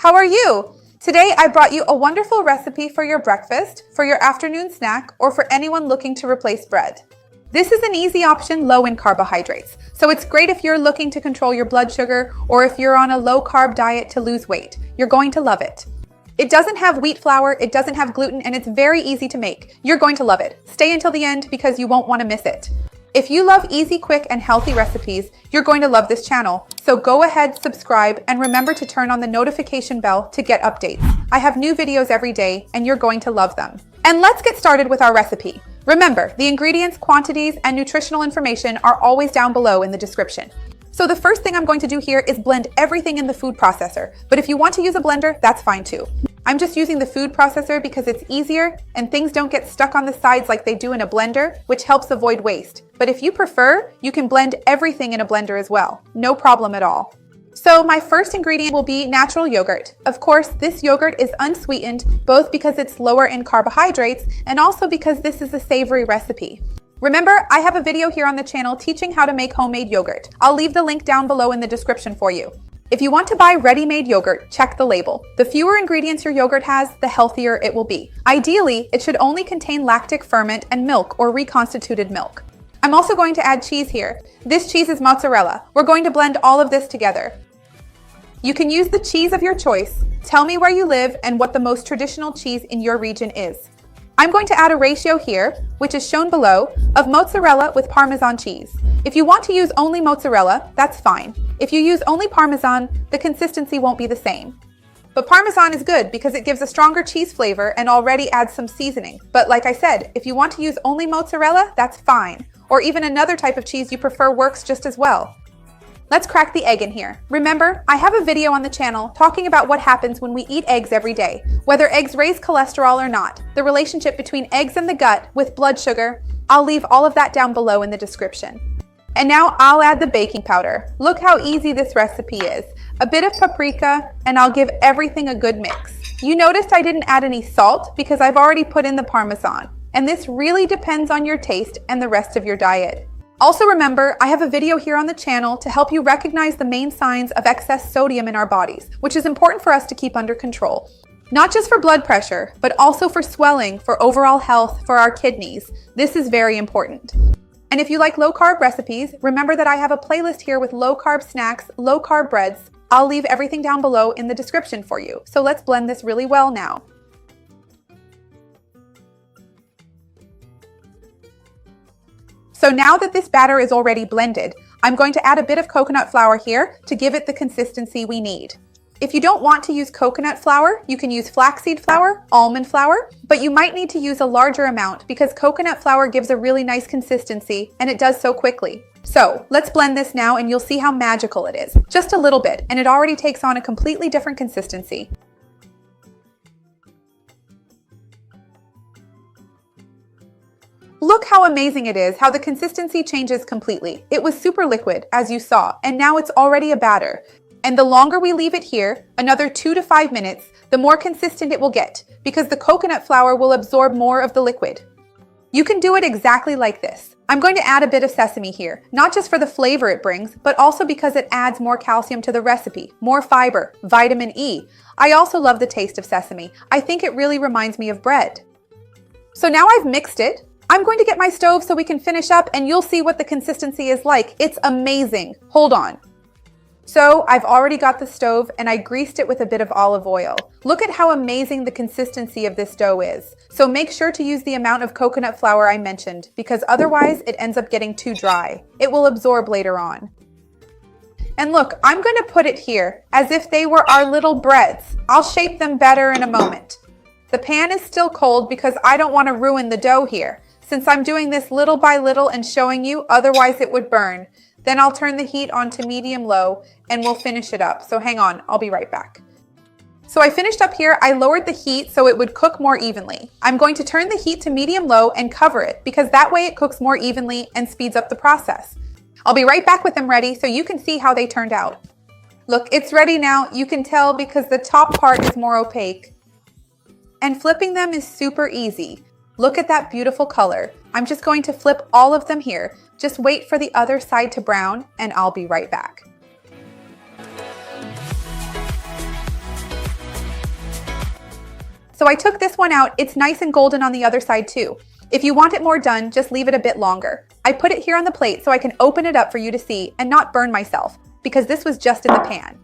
How are you? Today I brought you a wonderful recipe for your breakfast, for your afternoon snack, or for anyone looking to replace bread. This is an easy option low in carbohydrates, so it's great if you're looking to control your blood sugar or if you're on a low-carb diet to lose weight. You're going to love it. It doesn't have wheat flour, it doesn't have gluten, and it's very easy to make. You're going to love it. Stay until the end because you won't want to miss it. If you love easy, quick, and healthy recipes, you're going to love this channel. So go ahead, subscribe, and remember to turn on the notification bell to get updates. I have new videos every day, and you're going to love them. And let's get started with our recipe. Remember, the ingredients, quantities, and nutritional information are always down below in the description. So the first thing I'm going to do here is blend everything in the food processor. But if you want to use a blender, that's fine too. I'm just using the food processor because it's easier and things don't get stuck on the sides like they do in a blender, which helps avoid waste. But if you prefer, you can blend everything in a blender as well. No problem at all. So my first ingredient will be natural yogurt. Of course, this yogurt is unsweetened, both because it's lower in carbohydrates and also because this is a savory recipe. Remember, I have a video here on the channel teaching how to make homemade yogurt. I'll leave the link down below in the description for you. If you want to buy ready-made yogurt, check the label. The fewer ingredients your yogurt has, the healthier it will be. Ideally, it should only contain lactic ferment and milk or reconstituted milk. I'm also going to add cheese here. This cheese is mozzarella. We're going to blend all of this together. You can use the cheese of your choice. Tell me where you live and what the most traditional cheese in your region is. I'm going to add a ratio here, which is shown below, of mozzarella with Parmesan cheese. If you want to use only mozzarella, that's fine. If you use only Parmesan, the consistency won't be the same. But Parmesan is good because it gives a stronger cheese flavor and already adds some seasoning. But like I said, if you want to use only mozzarella, that's fine. Or even another type of cheese you prefer works just as well. Let's crack the egg in here. Remember, I have a video on the channel talking about what happens when we eat eggs every day, whether eggs raise cholesterol or not, the relationship between eggs and the gut with blood sugar. I'll leave all of that down below in the description. And now I'll add the baking powder. Look how easy this recipe is. A bit of paprika, and I'll give everything a good mix. You noticed I didn't add any salt because I've already put in the Parmesan. And this really depends on your taste and the rest of your diet. Also remember, I have a video here on the channel to help you recognize the main signs of excess sodium in our bodies, which is important for us to keep under control. Not just for blood pressure, but also for swelling, for overall health, for our kidneys. This is very important. And if you like low-carb recipes, remember that I have a playlist here with low-carb snacks, low-carb breads. I'll leave everything down below in the description for you. So let's blend this really well now. So now that this batter is already blended, I'm going to add a bit of coconut flour here to give it the consistency we need. If you don't want to use coconut flour, you can use flaxseed flour, almond flour, but you might need to use a larger amount because coconut flour gives a really nice consistency and it does so quickly. So let's blend this now and you'll see how magical it is. Just a little bit and it already takes on a completely different consistency. Look how amazing it is, how the consistency changes completely. It was super liquid, as you saw, and now it's already a batter. And the longer we leave it here, another 2 to 5 minutes, the more consistent it will get, because the coconut flour will absorb more of the liquid. You can do it exactly like this. I'm going to add a bit of sesame here, not just for the flavor it brings, but also because it adds more calcium to the recipe, more fiber, vitamin E. I also love the taste of sesame. I think it really reminds me of bread. So now I've mixed it. I'm going to get my stove so we can finish up and you'll see what the consistency is like. It's amazing. Hold on. So I've already got the stove and I greased it with a bit of olive oil. Look at how amazing the consistency of this dough is. So make sure to use the amount of coconut flour I mentioned because otherwise it ends up getting too dry. It will absorb later on. And look, I'm going to put it here as if they were our little breads. I'll shape them better in a moment. The pan is still cold because I don't want to ruin the dough here. Since I'm doing this little by little and showing you, otherwise it would burn. Then I'll turn the heat on to medium-low and we'll finish it up. So hang on, I'll be right back. So I finished up here. I lowered the heat so it would cook more evenly. I'm going to turn the heat to medium-low and cover it because that way it cooks more evenly and speeds up the process. I'll be right back with them ready so you can see how they turned out. Look, it's ready now. You can tell because the top part is more opaque. And flipping them is super easy. Look at that beautiful color. I'm just going to flip all of them here. Just wait for the other side to brown and I'll be right back. So I took this one out. It's nice and golden on the other side too. If you want it more done, just leave it a bit longer. I put it here on the plate so I can open it up for you to see and not burn myself, because this was just in the pan.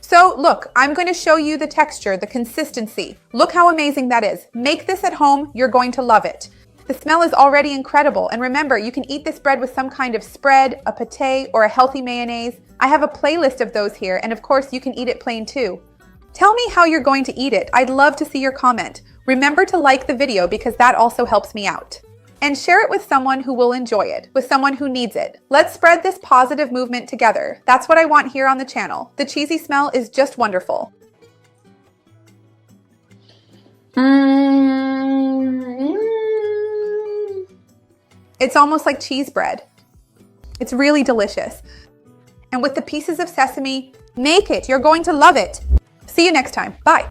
So look, I'm going to show you the texture, the consistency. Look how amazing that is. Make this at home, you're going to love it. The smell is already incredible, and remember, you can eat this bread with some kind of spread, a pâté, or a healthy mayonnaise. I have a playlist of those here, and of course you can eat it plain too. Tell me how you're going to eat it. I'd love to see your comment. Remember to like the video because that also helps me out. And share it with someone who will enjoy it, with someone who needs it. Let's spread this positive movement together. That's what I want here on the channel. The cheesy smell is just wonderful. It's almost like cheese bread. It's really delicious. And with the pieces of sesame, make it. You're going to love it. See you next time. Bye.